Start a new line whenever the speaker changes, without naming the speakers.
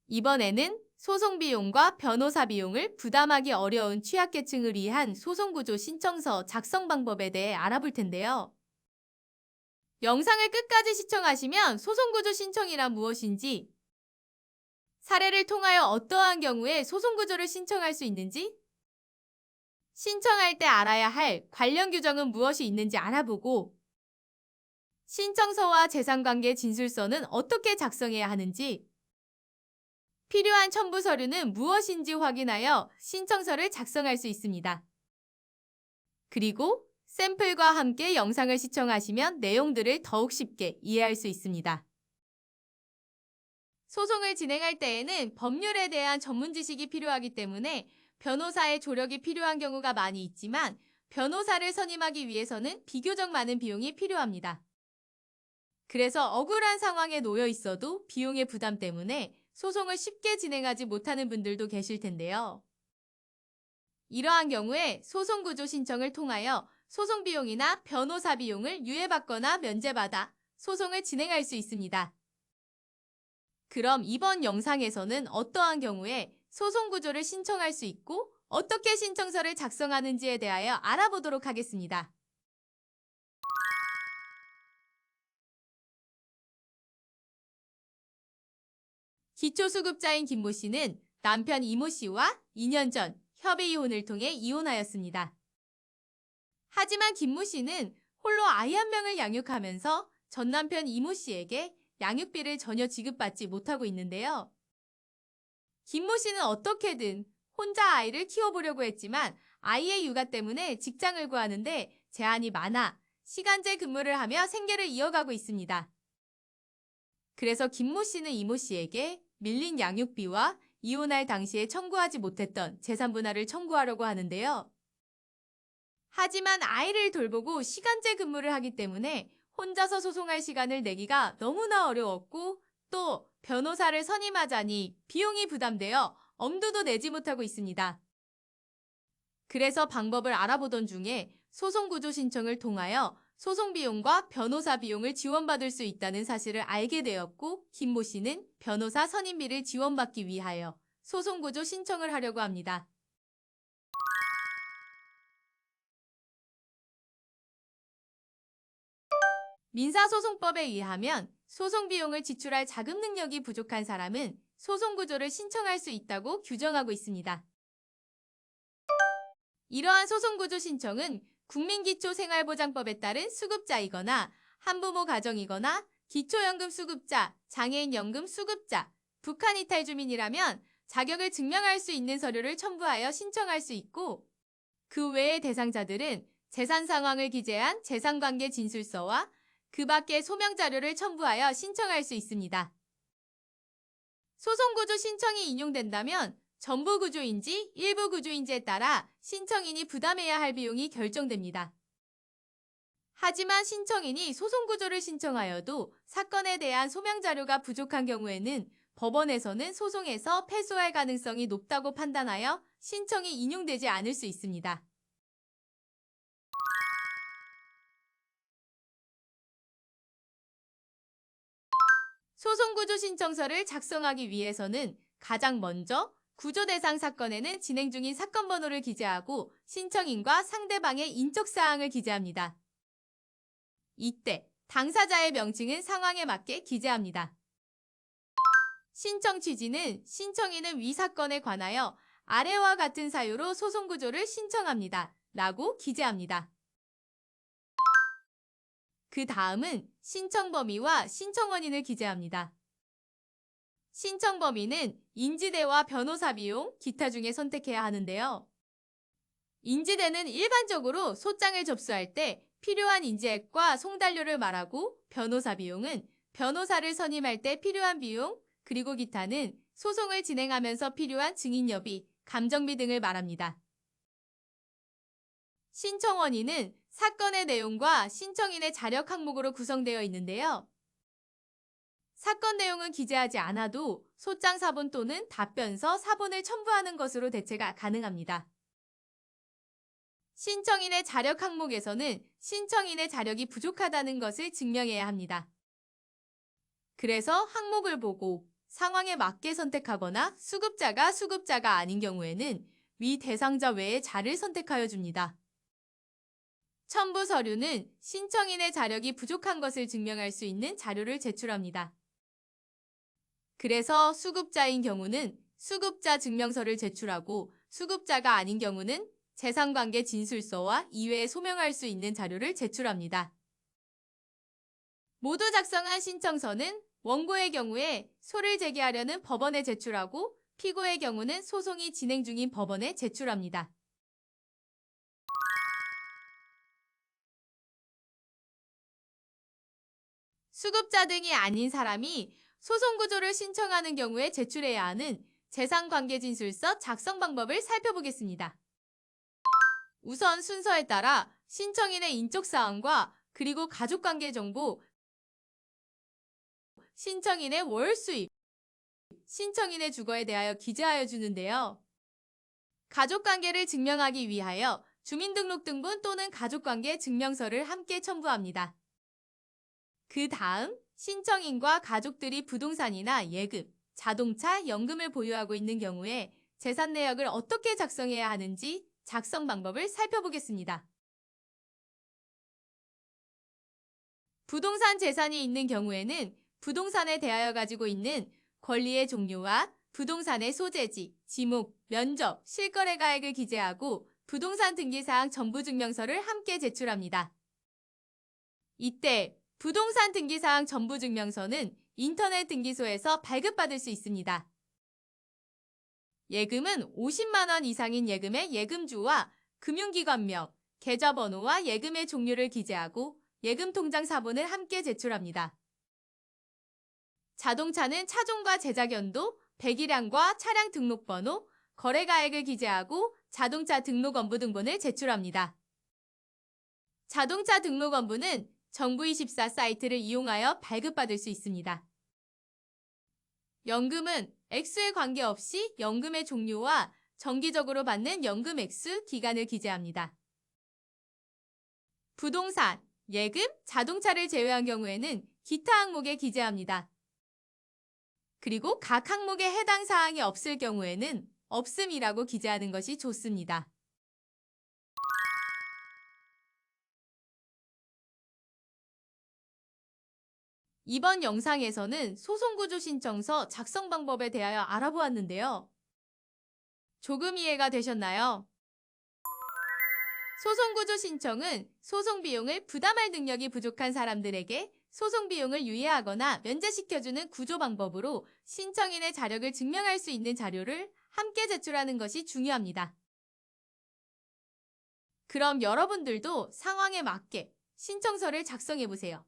이번에는 소송 비용과 변호사 비용을 부담하기 어려운 취약계층을 위한 소송구조 신청서 작성 방법에 대해 알아볼 텐데요. 영상을 끝까지 시청하시면 소송구조 신청이란 무엇인지, 사례를 통하여 어떠한 경우에 소송구조를 신청할 수 있는지, 신청할 때 알아야 할 관련 규정은 무엇이 있는지 알아보고, 신청서와 재산관계 진술서는 어떻게 작성해야 하는지, 필요한 첨부 서류는 무엇인지 확인하여 신청서를 작성할 수 있습니다. 그리고 샘플과 함께 영상을 시청하시면 내용들을 더욱 쉽게 이해할 수 있습니다. 소송을 진행할 때에는 법률에 대한 전문 지식이 필요하기 때문에 변호사의 조력이 필요한 경우가 많이 있지만 변호사를 선임하기 위해서는 비교적 많은 비용이 필요합니다. 그래서 억울한 상황에 놓여 있어도 비용의 부담 때문에 소송을 쉽게 진행하지 못하는 분들도 계실 텐데요. 이러한 경우에 소송구조 신청을 통하여 소송 비용이나 변호사 비용을 유예받거나 면제받아 소송을 진행할 수 있습니다. 그럼 이번 영상에서는 어떠한 경우에 소송구조를 신청할 수 있고 어떻게 신청서를 작성하는지에 대하여 알아보도록 하겠습니다. 기초수급자인 김모 씨는 남편 이모 씨와 2년 전 협의 이혼을 통해 이혼하였습니다. 하지만 김모 씨는 홀로 아이 한 명을 양육하면서 전 남편 이모 씨에게 양육비를 전혀 지급받지 못하고 있는데요. 김모 씨는 어떻게든 혼자 아이를 키워보려고 했지만 아이의 육아 때문에 직장을 구하는데 제한이 많아 시간제 근무를 하며 생계를 이어가고 있습니다. 그래서 김모 씨는 이모 씨에게 밀린 양육비와 이혼할 당시에 청구하지 못했던 재산 분할을 청구하려고 하는데요. 하지만 아이를 돌보고 시간제 근무를 하기 때문에 혼자서 소송할 시간을 내기가 너무나 어려웠고 또 변호사를 선임하자니 비용이 부담되어 엄두도 내지 못하고 있습니다. 그래서 방법을 알아보던 중에 소송구조 신청을 통하여 소송 비용과 변호사 비용을 지원받을 수 있다는 사실을 알게 되었고 김모 씨는 변호사 선임비를 지원받기 위하여 소송구조 신청을 하려고 합니다. 민사소송법에 의하면 소송 비용을 지출할 자금 능력이 부족한 사람은 소송구조를 신청할 수 있다고 규정하고 있습니다. 이러한 소송구조 신청은 국민기초생활보장법에 따른 수급자이거나 한부모 가정이거나 기초연금 수급자, 장애인연금 수급자, 북한이탈 주민이라면 자격을 증명할 수 있는 서류를 첨부하여 신청할 수 있고 그 외의 대상자들은 재산 상황을 기재한 재산관계 진술서와 그 밖의 소명자료를 첨부하여 신청할 수 있습니다. 소송구조 신청이 인용된다면 전부 구조인지 일부 구조인지에 따라 신청인이 부담해야 할 비용이 결정됩니다. 하지만 신청인이 소송구조를 신청하여도 사건에 대한 소명자료가 부족한 경우에는 법원에서는 소송에서 패소할 가능성이 높다고 판단하여 신청이 인용되지 않을 수 있습니다. 소송구조 신청서를 작성하기 위해서는 가장 먼저 구조 대상 사건에는 진행 중인 사건 번호를 기재하고 신청인과 상대방의 인적사항을 기재합니다. 이때 당사자의 명칭은 상황에 맞게 기재합니다. 신청 취지는 신청인은 위 사건에 관하여 아래와 같은 사유로 소송구조를 신청합니다. 라고 기재합니다. 그 다음은 신청 범위와 신청 원인을 기재합니다. 신청 범위는 인지대와 변호사 비용, 기타 중에 선택해야 하는데요. 인지대는 일반적으로 소장을 접수할 때 필요한 인지액과 송달료를 말하고 변호사 비용은 변호사를 선임할 때 필요한 비용, 그리고 기타는 소송을 진행하면서 필요한 증인여비, 감정비 등을 말합니다. 신청 원인은 사건의 내용과 신청인의 자력 항목으로 구성되어 있는데요. 사건 내용은 기재하지 않아도 소장 사본 또는 답변서 사본을 첨부하는 것으로 대체가 가능합니다. 신청인의 자력 항목에서는 신청인의 자력이 부족하다는 것을 증명해야 합니다. 그래서 항목을 보고 상황에 맞게 선택하거나 수급자가 아닌 경우에는 위 대상자 외의 자를 선택하여 줍니다. 첨부 서류는 신청인의 자력이 부족한 것을 증명할 수 있는 자료를 제출합니다. 그래서 수급자인 경우는 수급자 증명서를 제출하고 수급자가 아닌 경우는 재산관계 진술서와 이외에 소명할 수 있는 자료를 제출합니다. 모두 작성한 신청서는 원고의 경우에 소를 제기하려는 법원에 제출하고 피고의 경우는 소송이 진행 중인 법원에 제출합니다. 수급자 등이 아닌 사람이 소송구조를 신청하는 경우에 제출해야 하는 재산관계진술서 작성 방법을 살펴보겠습니다. 우선 순서에 따라 신청인의 인적사항과 그리고 가족관계 정보, 신청인의 월 수입, 신청인의 주거에 대하여 기재하여 주는데요. 가족관계를 증명하기 위하여 주민등록등본 또는 가족관계 증명서를 함께 첨부합니다. 그 다음 신청인과 가족들이 부동산이나 예금, 자동차, 연금을 보유하고 있는 경우에 재산 내역을 어떻게 작성해야 하는지 작성 방법을 살펴보겠습니다. 부동산 재산이 있는 경우에는 부동산에 대하여 가지고 있는 권리의 종류와 부동산의 소재지, 지목, 면적, 실거래가액을 기재하고 부동산 등기사항 전부증명서를 함께 제출합니다. 이때 부동산 등기사항 전부증명서는 인터넷 등기소에서 발급받을 수 있습니다. 예금은 50만 원 이상인 예금의 예금주와 금융기관명, 계좌번호와 예금의 종류를 기재하고 예금통장 사본을 함께 제출합니다. 자동차는 차종과 제작연도, 배기량과 차량 등록번호, 거래가액을 기재하고 자동차 등록원부등본을 제출합니다. 자동차 등록원부는 정부24 사이트를 이용하여 발급받을 수 있습니다. 연금은 액수에 관계없이 연금의 종류와 정기적으로 받는 연금 액수, 기간을 기재합니다. 부동산, 예금, 자동차를 제외한 경우에는 기타 항목에 기재합니다. 그리고 각 항목에 해당 사항이 없을 경우에는 없음이라고 기재하는 것이 좋습니다. 이번 영상에서는 소송구조 신청서 작성 방법에 대하여 알아보았는데요. 조금 이해가 되셨나요? 소송구조 신청은 소송 비용을 부담할 능력이 부족한 사람들에게 소송 비용을 유예하거나 면제시켜주는 구조 방법으로 신청인의 자력을 증명할 수 있는 자료를 함께 제출하는 것이 중요합니다. 그럼 여러분들도 상황에 맞게 신청서를 작성해보세요.